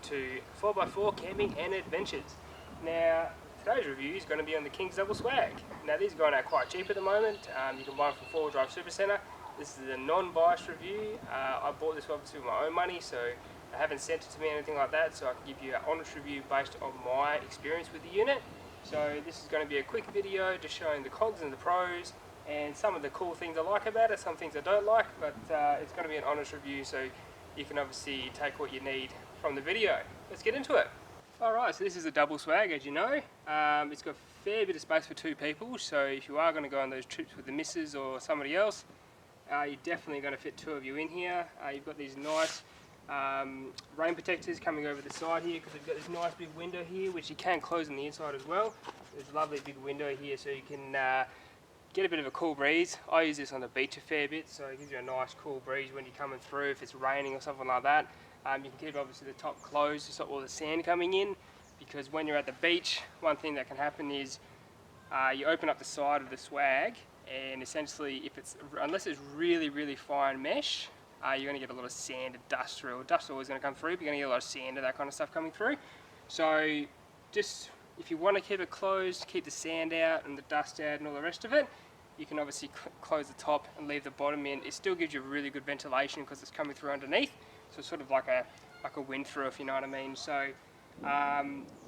to 4x4 Camping and Adventures. Now, today's review is going to be on the King's Double Swag. Now, these are going out quite cheap at the moment. You can buy them from 4 Drive SupaCentre. This is a non-biased review. I bought this obviously with my own money, so I haven't sent it to me or anything like that, so I can give you an honest review based on my experience with the unit. So this is going to be a quick video just showing the cons and the pros and some of the cool things I like about it, some things I don't like, but it's going to be an honest review, so you can obviously take what you need from the video. Let's get into it. Alright, so this is a double swag, as you know. It's got a fair bit of space for 2 people, so if you are going to go on those trips with the missus or somebody else, you're definitely going to fit 2 of you in here. You've got these nice rain protectors coming over the side here, because you've got this nice big window here which you can close on the inside as well. There's a lovely big window here so you can get a bit of a cool breeze. I use this on the beach a fair bit, so it gives you a nice cool breeze when you're coming through if it's raining or something like that. You can keep obviously the top closed to stop all the sand coming in, because when you're at the beach, one thing that can happen is you open up the side of the swag, and essentially unless it's really fine mesh, you're going to get a lot of sand and dust through. Dust is always going to come through, but you're going to get a lot of sand and that kind of stuff coming through. So just if you want to keep it closed, keep the sand out and the dust out and all the rest of it, you can obviously close the top and leave the bottom in. It still gives you really good ventilation because it's coming through underneath, so it's sort of like a wind through, if you know what I mean. So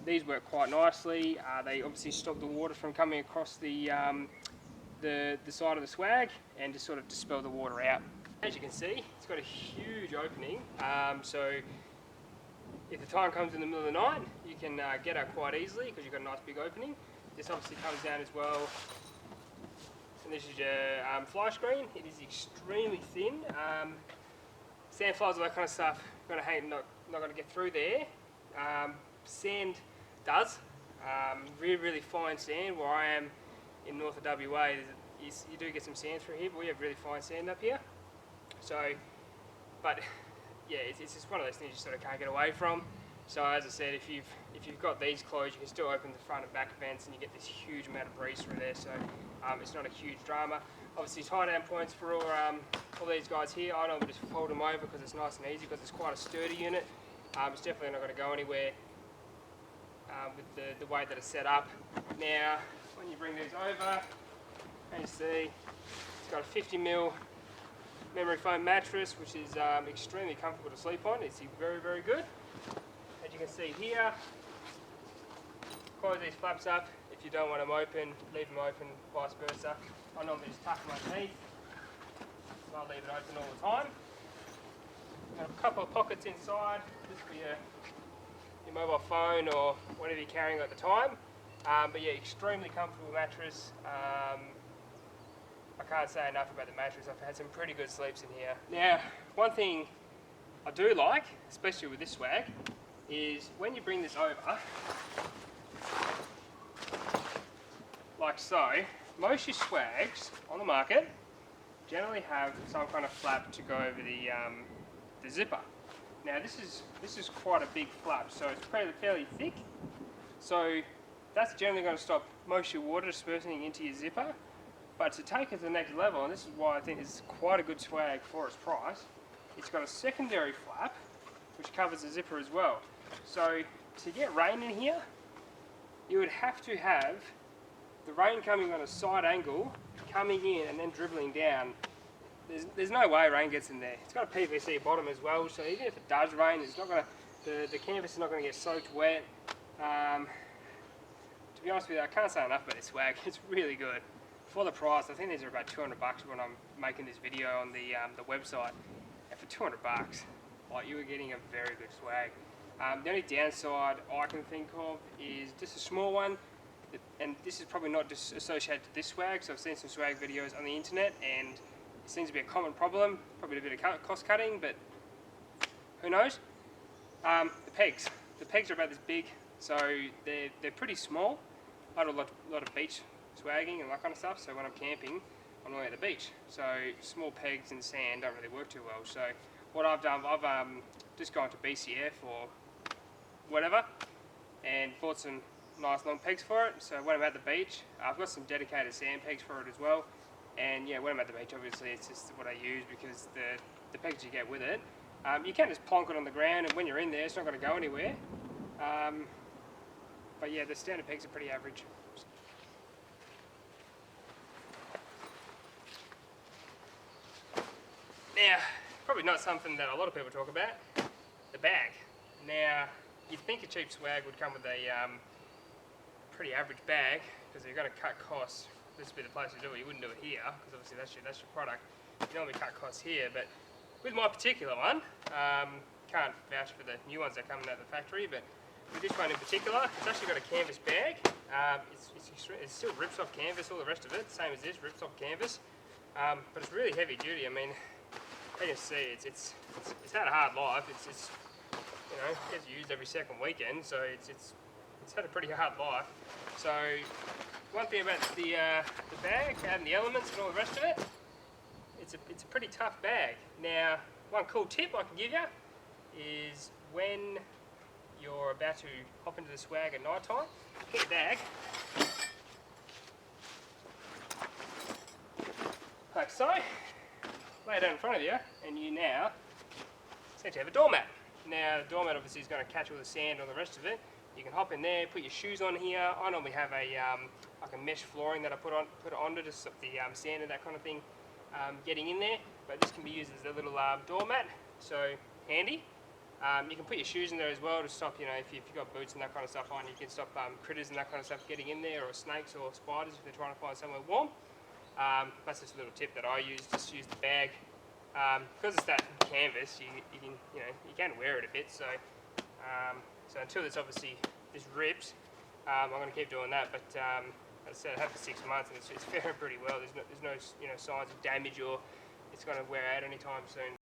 these work quite nicely. They obviously stop the water from coming across the side of the swag and just sort of dispel the water out. As you can see, it's got a huge opening, so if the time comes in the middle of the night, you can get out quite easily because you've got a nice big opening. This obviously comes down as well, and this is your Flyscreen. It is extremely thin. Sand flies, all that kind of stuff, not going to get through there. Sand does. Really fine sand. Where I am in north of WA, you do get some sand through here, but we have really fine sand up here. So, but yeah, it's just one of those things you sort of can't get away from. So as I said, if you've got these closed, you can still open the front and back vents, and you get this huge amount of breeze through there. So it's not a huge drama. Obviously, tie down points for all these guys here. I normally just fold them over because it's nice and easy, because it's quite a sturdy unit. It's definitely not going to go anywhere with the way that it's set up. Now, when you bring these over, and you see it's got a 50mm memory foam mattress, which is extremely comfortable to sleep on. It's very good. As you can see here, close these flaps up if you don't want them open, leave them open, vice versa. I normally just tuck them underneath, so I'll leave it open all the time. Got a couple of pockets inside, just for your mobile phone or whatever you're carrying at the time. But yeah, extremely comfortable mattress. I can't say enough about the mattress. I've had some pretty good sleeps in here. Now, one thing I do like, especially with this swag, is when you bring this over, like so, most of your swags on the market generally have some kind of flap to go over the zipper. Now this is quite a big flap, so it's fairly thick. So that's generally going to stop most of your water dispersing into your zipper. But to take it to the next level, and this is why I think it's quite a good swag for its price, it's got a secondary flap which covers the zipper as well. So to get rain in here, you would have to have the rain coming on a side angle, coming in and then dribbling down. There's no way rain gets in there. It's got a PVC bottom as well, so even if it does rain, it's not going to, the canvas is not going to get soaked wet. To be honest with you, I can't say enough about this swag. It's really good. For the price, I think these are about $200 when I'm making this video on the website. And for $200, like, you are getting a very good swag. The only downside I can think of is just a small one, and this is probably not just associated to this swag, so I've seen some swag videos on the internet, and it seems to be a common problem, probably a bit of cost cutting, but who knows. The pegs. The pegs are about this big, so they're pretty small. I do a lot of beach swagging and that kind of stuff, so when I'm camping, I'm normally at the beach, so small pegs in sand don't really work too well. So what I've done, I've just gone to BCF or whatever and bought some nice long pegs for it. So when I'm at the beach, I've got some dedicated sand pegs for it as well, and yeah, when I'm at the beach, obviously it's just what I use, because the pegs you get with it You can just plonk it on the ground, and when you're in there, it's not going to go anywhere. But yeah, the standard pegs are pretty average. Now, probably not something that a lot of people talk about, the bag. Now, you'd think a cheap swag would come with a pretty average bag, because you're going to cut costs. This would be the place to do it. You wouldn't do it here, because obviously that's your product. You normally cut costs here, but with my particular one, can't vouch for the new ones that are coming out of the factory, but with this one in particular, it's actually got a canvas bag. It still rips off canvas, all the rest of it, same as this, rips off canvas. But it's really heavy duty. I mean, as you can see, it's had a hard life. It's you know, it gets used every second weekend, so it's had a pretty hard life. So one thing about the bag, adding the elements and all the rest of it, it's a pretty tough bag. Now, one cool tip I can give you is when you're about to hop into the swag at night time, get the bag, like so, lay it down in front of you, and you now essentially have a doormat. Now, the doormat obviously is going to catch all the sand on the rest of it. You can hop in there, put your shoes on here. I normally have a like a mesh flooring that I put onto to stop the sand and that kind of thing getting in there. But this can be used as a little doormat, so handy. You can put your shoes in there as well to stop, you know, if you've got boots and that kind of stuff on, you can stop critters and that kind of stuff getting in there, or snakes or spiders if they're trying to find somewhere warm. That's just a little tip that I use. Just use the bag. Because it's that canvas, you can wear it a bit. So so until this rips, I'm going to keep doing that. But as I said, I have it for 6 months, and it's faring pretty well. There's no signs of damage, or it's going to wear out anytime soon.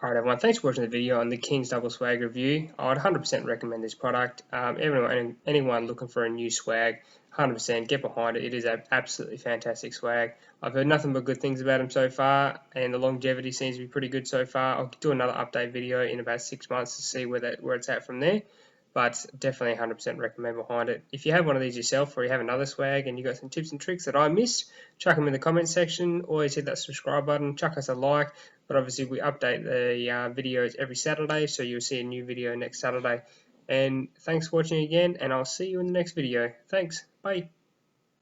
Alright everyone, thanks for watching the video on the King's Double Swag review. I would 100% recommend this product. Anyone looking for a new swag, 100% get behind it. It is an absolutely fantastic swag. I've heard nothing but good things about them so far, and the longevity seems to be pretty good so far. I'll do another update video in about 6 months to see where it's at from there. But definitely 100% recommend behind it. If you have one of these yourself, or you have another swag and you got some tips and tricks that I missed, chuck them in the comment section. Always hit that subscribe button, chuck us a like. But obviously we update the videos every Saturday, so you'll see a new video next Saturday. And thanks for watching again, and I'll see you in the next video. Thanks, bye.